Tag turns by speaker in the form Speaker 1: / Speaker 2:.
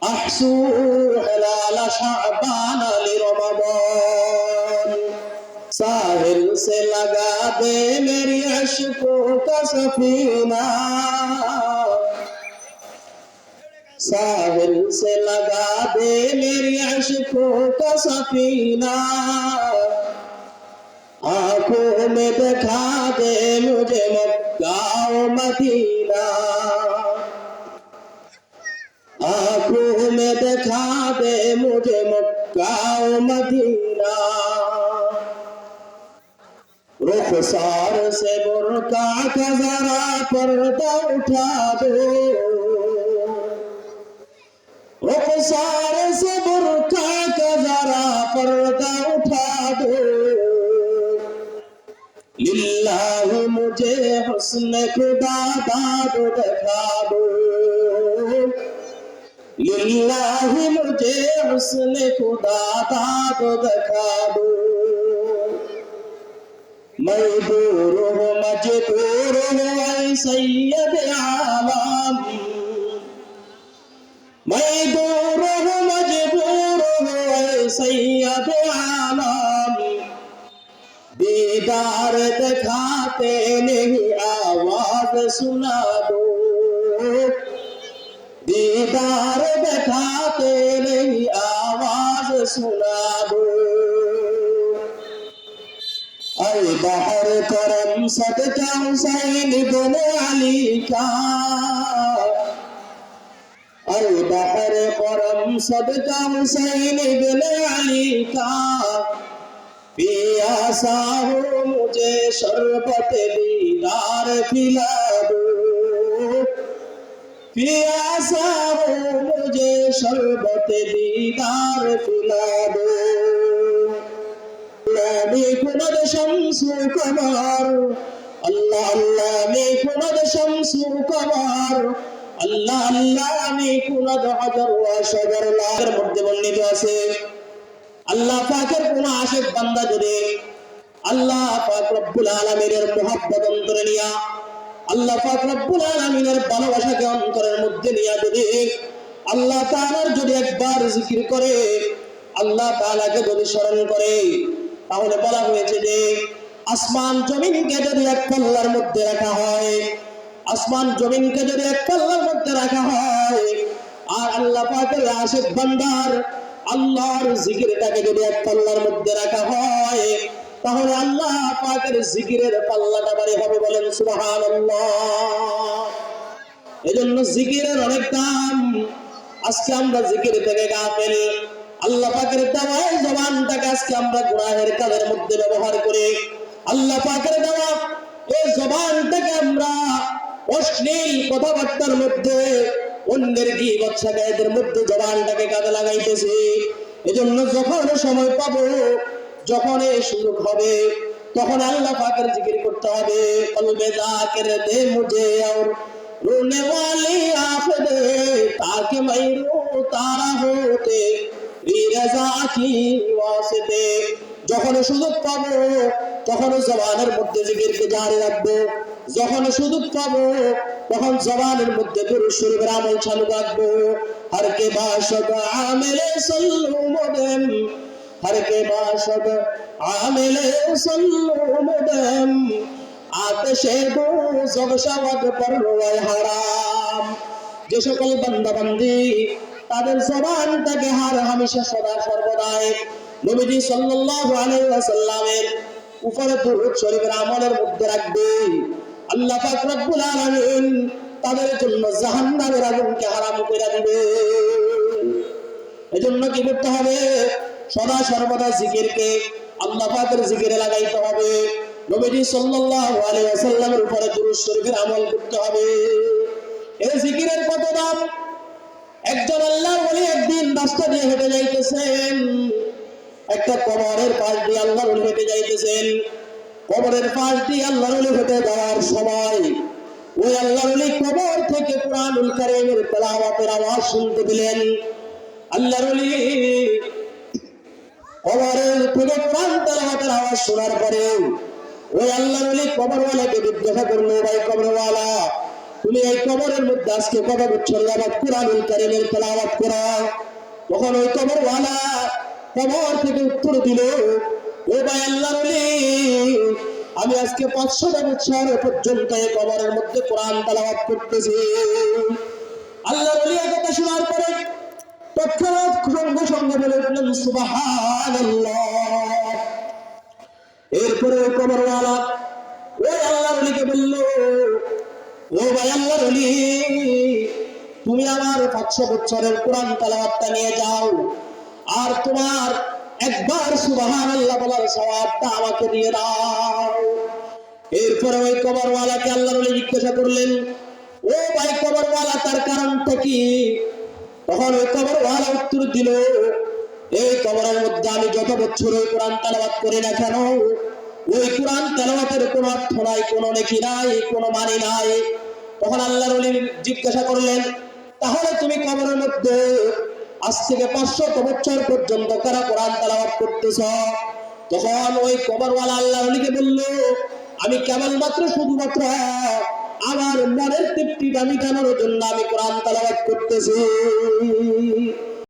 Speaker 1: أحسو حلال شعبان لرمضان साहिल से लगा दे मेरी अश्कों का सफीना साहिल से लगा दे मेरी अश्कों का सफीना आंखों में दिखा दे मुझे मक्का और मदीना आंखों में दिखा दे मुझे मक्का और मदीना रुखसार से बुर्का का जरा पर्दा उठा दो रुखसार से बुर्का का जरा पर्दा उठा दो लिल्लाह मुझे हुस्न खुदा दाद दिखा दो लिल्लाह मुझे हुस्न खुदा दाद दिखा दो मजबूर हूँ सैयद आलम मजबूर हूँ सैयद आलम दीदार दिखाते नहीं आवाज सुना दो दीदार दिखाते नहीं आवाज सुना दो अरे बहर करम सदका हुसैन इब्ने अली का अरे बहर करम सदका हुसैन इब्ने अली का पियासा हो मुझे शरबत दीदार पिला दो पियासा हो मुझे शरबत दीदार पिला दो कुनद शम्सु कमर अल्लाह अल्लाह में कुनद शम्सु कमर अल्लाह अल्लाह में कुनद हजर व शजर लागर মধ্যে বর্ণিত আছে আল্লাহ পাকের কোন আশিক বান্দা যদি আল্লাহ পাক রব্বুল আলামিনের মুহাব্বত অন্তরে নিয়া আল্লাহ পাক রব্বুল আলামিনের ভালোবাসাকে অন্তরের মধ্যে নিয়া যদি আল্লাহ তাআলার যদি একবার জিকির করে আল্লাহ তাআলাকে যদি স্মরণ করে তাহলে বলা হয়েছে যে আসমান জমিনকে যদি এক পাল্লার মধ্যে রাখা হয় আসমান জমিনকে যদি এক পাল্লার মধ্যে রাখা হয় আর আল্লাহ পাকের আশিক বান্দার আল্লাহর জিকিরটাকে যদি এক পাল্লার মধ্যে রাখা হয় তাহলে আল্লাহ পাকের জিকিরের পাল্লাটা ভারী হবে বলেন সুবহানাল্লাহ এজন্য জিকিরের অনেক দাম আজকে আমরা জিকির থেকে গাফেল আল্লাহ পাকের দেওয়া জবানটাকে আজকে আমরা গুনাহের কাজের মধ্যে ব্যবহার করি আল্লাহ পাকের দেওয়া এই জবানটাকে আমরা অশ্লীল কথাবার্তার মধ্যে অন্যের গীবত শিকায়েতের মধ্যে জবানটাকে কাজে লাগাইতেছি এজন্য যখন সময় পাবো যখন এই সুযোগ হবে তখন আল্লাহ পাকের জিকির করতে হবে কলবে জাকির দে মুঝে और रोने वाली आंख दे ताकि मैं रो तारा होते रज़ा की वास्ते যখন সুযোগ পাবো তখন জবানের মধ্যে জিকিরকে জারি রাখবো যখন সুযোগ পাবো তখন জবানের মধ্যে দুরূদ শরীফের আমল চালু রাখবো हर के बाशद आमिले सल्लु मुदम हर के बाशद आमिले सल्लु मुदम आतिशे दोज़ख शवद परवाए हराम যে সকল বান্দা বান্দি তাদের জবানটাকে হামেশা সদা সর্বদাই নবীজি সাল্লাল্লাহু আলাইহি ওয়াসাল্লামের উপরে দুরূদ শরীফের আমলের মধ্যে রাখবে আল্লাহ পাক রব্বুল আলামিন তাদের জন্য জাহান্নামের আগুনকে হারাম করে দিবে এজন্য কি করতে হবে সদা সর্বদা জিকিরকে আল্লাহ পাকের জিকিরে লাগাইতে হবে নবীজি সাল্লাল্লাহু আলাইহি ওয়াসাল্লামের উপরে দুরূদ শরীফের আমল করতে হবে এই জিকিরের কত দাম একজন আল্লাহর ওলি একদিন রাস্তা দিয়ে হেঁটে যাইতেছেন একটা কবরের পাশ দিয়ে আল্লাহর ওলি হেঁটে যাইতেছেন কবরের পাশ দিয়ে আল্লাহর ওলি হেঁটে যাওয়ার সময় ওই আল্লাহর ওলি কবর থেকে কুরআনুল কারীমের তেলাওয়াতের আওয়াজ শুনতে পেলেন আল্লাহর ওলি কবরের থেকে কোরআন তেলাওয়াতের আওয়াজ শোনার পরে ওই আল্লাহর ওলি কবরওয়ালাকে জিজ্ঞাসা করলো ভাই কবরওয়ালা তুমি এই কবরের মধ্যে আজকে কত বছর যাবত কুরআনুল কারীমের তেলাওয়াত করো। তখন ওই কবরওয়ালা কবর থেকে উত্তর দিল, ও ভাই আল্লাহর ওলি, আমি আজকে 500 বছর পর্যন্ত এই কবরের মধ্যে কোরআন তেলাওয়াত করতেছি। আল্লাহর ওলি কথা শোনার পরে তৎক্ষণাৎ সঙ্গে সঙ্গে বলে উঠলেন সুবহানাল্লাহ। এরপরে ওই কবরওয়ালা ওই আল্লাহর ওলিকে বলল, ও ভাই আল্লাহর ওলি, তুমি আমার 500 বছরের কোরআন তেলাওয়াতটা নিয়ে যাও, আর তোমার একবার সুবহানাল্লাহ বলার সওয়াবটা আমাকে দিয়ে দাও। এরপরে ওই কবরওয়ালাকে আল্লাহর ওলি জিজ্ঞাসা করলেন, ও ভাই কবরওয়ালা, তার কারণটা কি? তখন ওই কবরওয়ালা উত্তর দিল, এই কবরের মধ্যে আমি যত বছর ওই কোরআন তেলাওয়াত করি না কেন, ওই কোরআন তেলাওয়াতের কোনো অর্থ নাই, কোনো নেকি নাই, কোনো মানে নাই। তখন আল্লাহর ওলি জিজ্ঞাসা করলেন, তাহলে তুমি কবরের মধ্যে আজ থেকে 500 বছর পর্যন্ত কারা কোরআন তেলাওয়াত করতেছ? তখন ওই কবরওয়ালা আল্লাহর ওলিকে বলল, আমি কেবলমাত্র শুধুমাত্র আমার মনের তৃপ্তিটা মিটানোর জন্য আমি কোরআন তেলাওয়াত করতেছি।